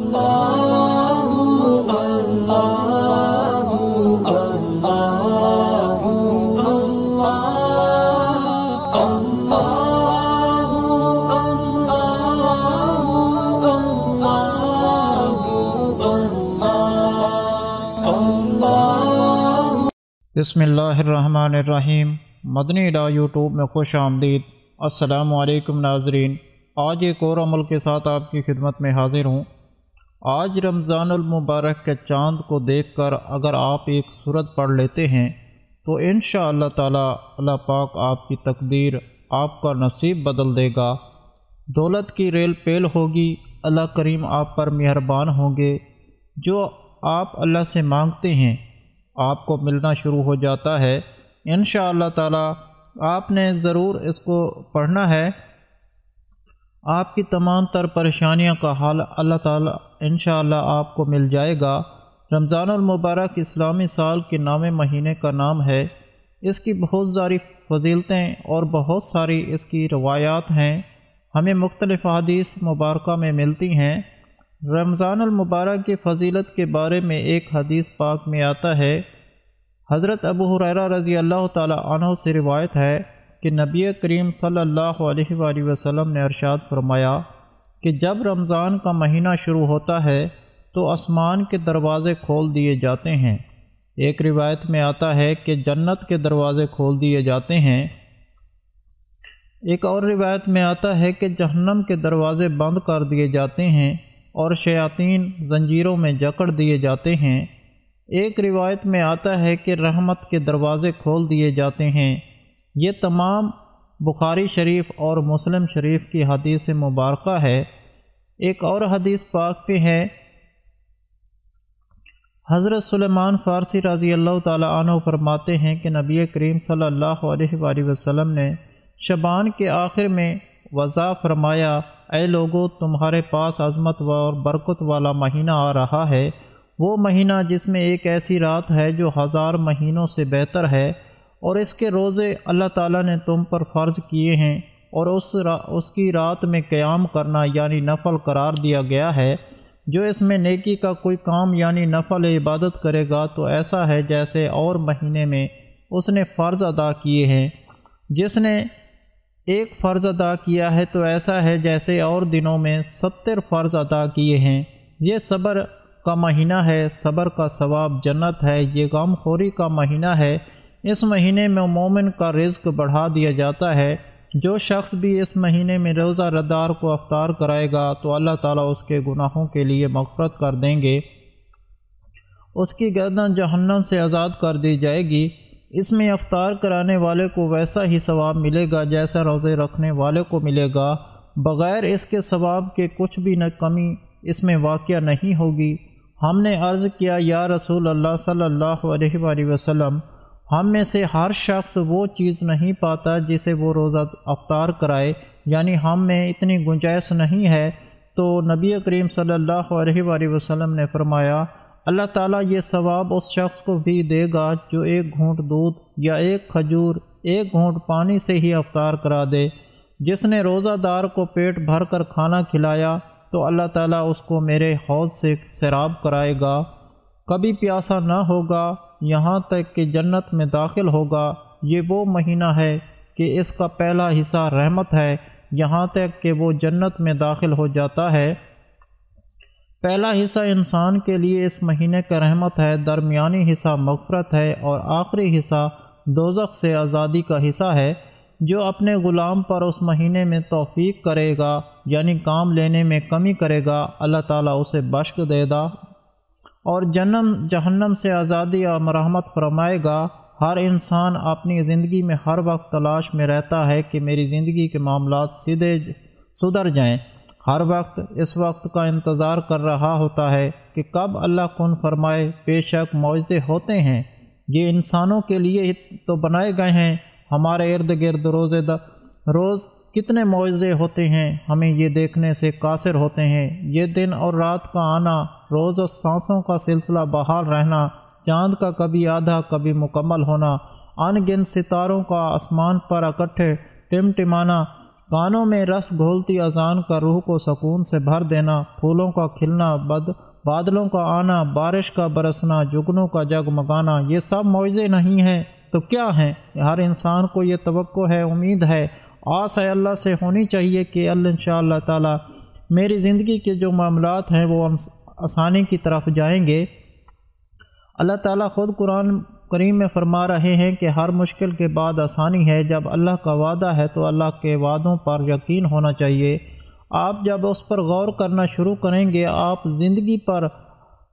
بسم اللہ الرحمن الرحیم۔ مدنی ڈا یوٹیوب میں خوش آمدید۔ السلام علیکم ناظرین، آج ایک اور عمل کے ساتھ آپ کی خدمت میں حاضر ہوں۔ آج رمضان المبارک کے چاند کو دیکھ کر اگر آپ ایک سورت پڑھ لیتے ہیں تو انشاءاللہ تعالی اللہ پاک آپ کی تقدیر، آپ کا نصیب بدل دے گا۔ دولت کی ریل پیل ہوگی، اللہ کریم آپ پر مہربان ہوں گے۔ جو آپ اللہ سے مانگتے ہیں آپ کو ملنا شروع ہو جاتا ہے۔ انشاءاللہ تعالی آپ نے ضرور اس کو پڑھنا ہے۔ آپ کی تمام تر پریشانیوں کا حل اللہ تعالی انشاءاللہ آپ کو مل جائے گا۔ رمضان المبارک اسلامی سال کے 9ویں مہینے کا نام ہے۔ اس کی بہت ساری فضیلتیں اور بہت ساری اس کی روایات ہیں، ہمیں مختلف حدیث مبارکہ میں ملتی ہیں۔ رمضان المبارک کی فضیلت کے بارے میں ایک حدیث پاک میں آتا ہے۔ حضرت ابو ہریرہ رضی اللہ تعالی عنہ سے روایت ہے کہ نبی کریم صلی اللہ علیہ وآلہ وسلم نے ارشاد فرمایا کہ جب رمضان کا مہینہ شروع ہوتا ہے تو آسمان کے دروازے کھول دیے جاتے ہیں۔ ایک روایت میں آتا ہے کہ جنت کے دروازے کھول دیے جاتے ہیں۔ ایک اور روایت میں آتا ہے کہ جہنم کے دروازے بند کر دیے جاتے ہیں اور شیاطین زنجیروں میں جکڑ دیے جاتے ہیں۔ ایک روایت میں آتا ہے کہ رحمت کے دروازے کھول دیے جاتے ہیں۔ یہ تمام بخاری شریف اور مسلم شریف کی حدیث مبارکہ ہے۔ ایک اور حدیث پاک پہ ہے، حضرت سلیمان فارسی رضی اللہ تعالی عنہ فرماتے ہیں کہ نبی کریم صلی اللہ علیہ وآلہ وسلم نے شعبان کے آخر میں وضع فرمایا، اے لوگو تمہارے پاس عظمت اور برکت والا مہینہ آ رہا ہے، وہ مہینہ جس میں ایک ایسی رات ہے جو 1000 مہینوں سے بہتر ہے، اور اس کے روزے اللہ تعالیٰ نے تم پر فرض کیے ہیں، اور اس کی رات میں قیام کرنا یعنی نفل قرار دیا گیا ہے۔ جو اس میں نیکی کا کوئی کام یعنی نفل عبادت کرے گا تو ایسا ہے جیسے اور مہینے میں اس نے فرض ادا کیے ہیں۔ جس نے ایک فرض ادا کیا ہے تو ایسا ہے جیسے اور دنوں میں 70 فرض ادا کیے ہیں۔ یہ صبر کا مہینہ ہے، صبر کا ثواب جنت ہے۔ یہ غم خوری کا مہینہ ہے، اس مہینے میں مومن کا رزق بڑھا دیا جاتا ہے۔ جو شخص بھی اس مہینے میں روزہ دار کو افطار کرائے گا تو اللہ تعالیٰ اس کے گناہوں کے لیے مغفرت کر دیں گے، اس کی گردن جہنم سے آزاد کر دی جائے گی۔ اس میں افطار کرانے والے کو ویسا ہی ثواب ملے گا جیسا روزے رکھنے والے کو ملے گا، بغیر اس کے ثواب کے کچھ بھی نہ کمی اس میں واقع نہیں ہوگی۔ ہم نے عرض کیا، یا رسول اللہ صلی اللہ علیہ وآلہ وسلم، ہم میں سے ہر شخص وہ چیز نہیں پاتا جسے وہ روزہ افطار کرائے، یعنی ہم میں اتنی گنجائش نہیں ہے۔ تو نبی کریم صلی اللہ علیہ وآلہ وسلم نے فرمایا، اللہ تعالیٰ یہ ثواب اس شخص کو بھی دے گا جو ایک گھونٹ دودھ یا ایک کھجور، ایک گھونٹ پانی سے ہی افطار کرا دے۔ جس نے روزہ دار کو پیٹ بھر کر کھانا کھلایا تو اللہ تعالیٰ اس کو میرے حوض سے سیراب کرائے گا، کبھی پیاسا نہ ہوگا یہاں تک کہ جنت میں داخل ہوگا۔ یہ وہ مہینہ ہے کہ اس کا پہلا حصہ رحمت ہے یہاں تک کہ وہ جنت میں داخل ہو جاتا ہے۔ پہلا حصہ انسان کے لیے اس مہینے کا رحمت ہے، درمیانی حصہ مغفرت ہے، اور آخری حصہ دوزخ سے آزادی کا حصہ ہے۔ جو اپنے غلام پر اس مہینے میں توفیق کرے گا یعنی کام لینے میں کمی کرے گا، اللہ تعالیٰ اسے بخش دے گا اور جہنم سے آزادی اور مرحمت فرمائے گا۔ ہر انسان اپنی زندگی میں ہر وقت تلاش میں رہتا ہے کہ میری زندگی کے معاملات سدھر جائیں، ہر وقت اس وقت کا انتظار کر رہا ہوتا ہے کہ کب اللہ کن فرمائے۔ بے شک معجزے ہوتے ہیں، یہ انسانوں کے لیے تو بنائے گئے ہیں، ہمارے ارد گرد روز کتنے معجزے ہوتے ہیں، ہمیں یہ دیکھنے سے قاصر ہوتے ہیں۔ یہ دن اور رات کا آنا، روز اور سانسوں کا سلسلہ بحال رہنا، چاند کا کبھی آدھا کبھی مکمل ہونا، ان گن ستاروں کا آسمان پر اکٹھے ٹمٹمانا، کانوں میں رس گھولتی اذان کا روح کو سکون سے بھر دینا، پھولوں کا کھلنا، بادلوں کا آنا، بارش کا برسنا، جگنوں کا جگمگانا، یہ سب معجزے نہیں ہیں تو کیا ہیں؟ ہر انسان کو یہ توقع ہے، امید ہے، آس ہے، اللہ سے ہونی چاہیے کہ اللہ انشاءاللہ تعالی میری زندگی کے جو معاملات ہیں وہ آسانی کی طرف جائیں گے۔ اللہ تعالیٰ خود قرآن کریم میں فرما رہے ہیں کہ ہر مشکل کے بعد آسانی ہے۔ جب اللہ کا وعدہ ہے تو اللہ کے وعدوں پر یقین ہونا چاہیے۔ آپ جب اس پر غور کرنا شروع کریں گے، آپ زندگی پر،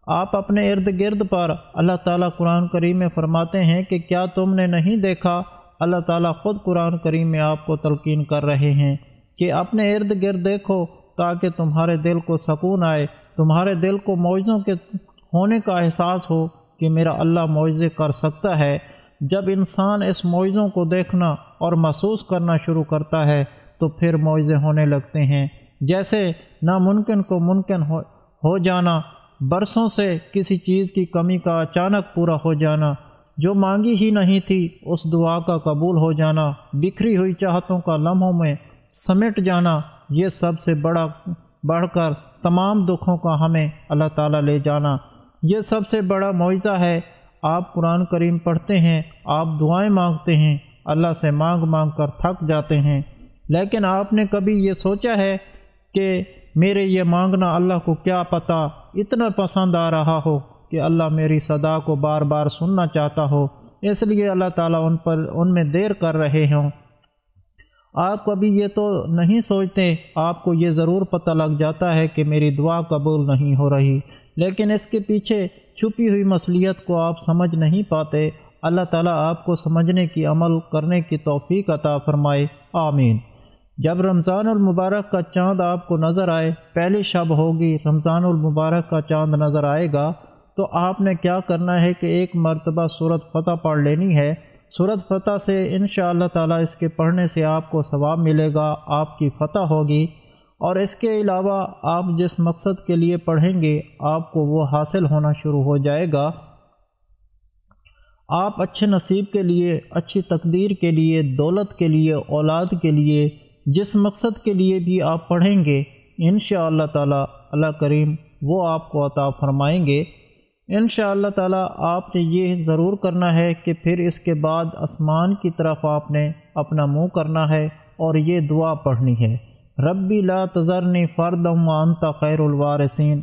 آپ اپنے ارد گرد پر، اللہ تعالیٰ قرآن کریم میں فرماتے ہیں کہ کیا تم نے نہیں دیکھا؟ اللہ تعالیٰ خود قرآن کریم میں آپ کو تلقین کر رہے ہیں کہ اپنے ارد گرد دیکھو تاکہ تمہارے دل کو سکون آئے، تمہارے دل کو معجزوں کے ہونے کا احساس ہو کہ میرا اللہ معجزے کر سکتا ہے۔ جب انسان اس معجزوں کو دیکھنا اور محسوس کرنا شروع کرتا ہے تو پھر معجزے ہونے لگتے ہیں، جیسے ناممکن کو ممکن ہو جانا، برسوں سے کسی چیز کی کمی کا اچانک پورا ہو جانا، جو مانگی ہی نہیں تھی اس دعا کا قبول ہو جانا، بکھری ہوئی چاہتوں کا لمحوں میں سمٹ جانا، یہ سب سے بڑھ کر تمام دکھوں کا ہمیں اللہ تعالیٰ لے جانا، یہ سب سے بڑا معجزہ ہے۔ آپ قرآن کریم پڑھتے ہیں، آپ دعائیں مانگتے ہیں، اللہ سے مانگ مانگ کر تھک جاتے ہیں، لیکن آپ نے کبھی یہ سوچا ہے کہ میرے یہ مانگنا اللہ کو کیا پتہ اتنا پسند آ رہا ہو کہ اللہ میری صدا کو بار بار سننا چاہتا ہو، اس لیے اللہ تعالیٰ ان میں دیر کر رہے ہوں۔ آپ کبھی یہ تو نہیں سوچتے، آپ کو یہ ضرور پتہ لگ جاتا ہے کہ میری دعا قبول نہیں ہو رہی، لیکن اس کے پیچھے چھپی ہوئی مصلیحت کو آپ سمجھ نہیں پاتے۔ اللہ تعالیٰ آپ کو سمجھنے کی، عمل کرنے کی توفیق عطا فرمائے، آمین۔ جب رمضان المبارک کا چاند آپ کو نظر آئے، پہلی شب ہوگی، رمضان المبارک کا چاند نظر آئے گا، تو آپ نے کیا کرنا ہے کہ ایک مرتبہ سورۃ فتح پڑھ لینی ہے۔ سورۃ فتح سے انشاءاللہ تعالیٰ اس کے پڑھنے سے آپ کو ثواب ملے گا، آپ کی فتح ہوگی، اور اس کے علاوہ آپ جس مقصد کے لیے پڑھیں گے آپ کو وہ حاصل ہونا شروع ہو جائے گا۔ آپ اچھے نصیب کے لیے، اچھی تقدیر کے لیے، دولت کے لیے، اولاد کے لیے، جس مقصد کے لیے بھی آپ پڑھیں گے انشاءاللہ تعالیٰ اللہ کریم وہ آپ کو عطا فرمائیں گے۔ انشاءاللہ تعالیٰ آپ نے یہ ضرور کرنا ہے کہ پھر اس کے بعد آسمان کی طرف آپ نے اپنا منہ کرنا ہے اور یہ دعا پڑھنی ہے، ربی لا تذرنی فردا وانت خیر الوارثین۔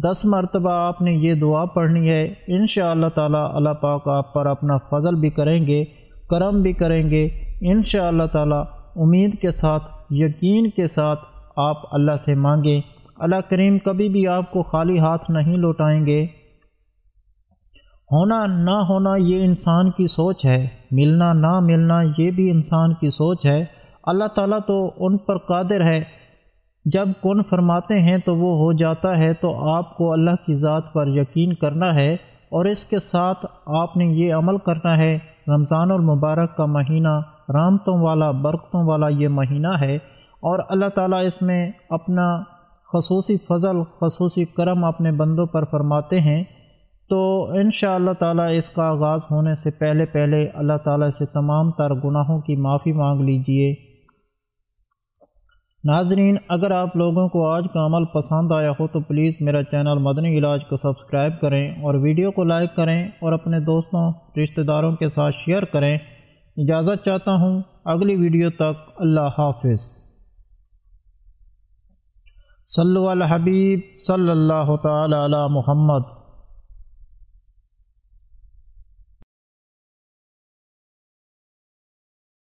10 مرتبہ آپ نے یہ دعا پڑھنی ہے۔ انشاءاللہ تعالیٰ اللہ پاک آپ پر اپنا فضل بھی کریں گے، کرم بھی کریں گے۔ انشاءاللہ تعالیٰ امید کے ساتھ، یقین کے ساتھ آپ اللہ سے مانگیں، اللہ کریم کبھی بھی آپ کو خالی ہاتھ نہیں لوٹائیں گے۔ ہونا نہ ہونا یہ انسان کی سوچ ہے، ملنا نہ ملنا یہ بھی انسان کی سوچ ہے۔ اللہ تعالیٰ تو ان پر قادر ہے، جب کن فرماتے ہیں تو وہ ہو جاتا ہے۔ تو آپ کو اللہ کی ذات پر یقین کرنا ہے اور اس کے ساتھ آپ نے یہ عمل کرنا ہے۔ رمضان المبارک کا مہینہ رحمتوں والا، برکتوں والا یہ مہینہ ہے، اور اللہ تعالیٰ اس میں اپنا خصوصی فضل، خصوصی کرم اپنے بندوں پر فرماتے ہیں۔ تو انشاءاللہ تعالیٰ اس کا آغاز ہونے سے پہلے اللہ تعالیٰ سے تمام تر گناہوں کی معافی مانگ لیجئے۔ ناظرین، اگر آپ لوگوں کو آج کا عمل پسند آیا ہو تو پلیز میرا چینل مدنی علاج کو سبسکرائب کریں اور ویڈیو کو لائک کریں اور اپنے دوستوں، رشتہ داروں کے ساتھ شیئر کریں۔ اجازت چاہتا ہوں، اگلی ویڈیو تک اللہ حافظ۔ صلو علی الحبیب صلی اللہ تعالی علی محمد۔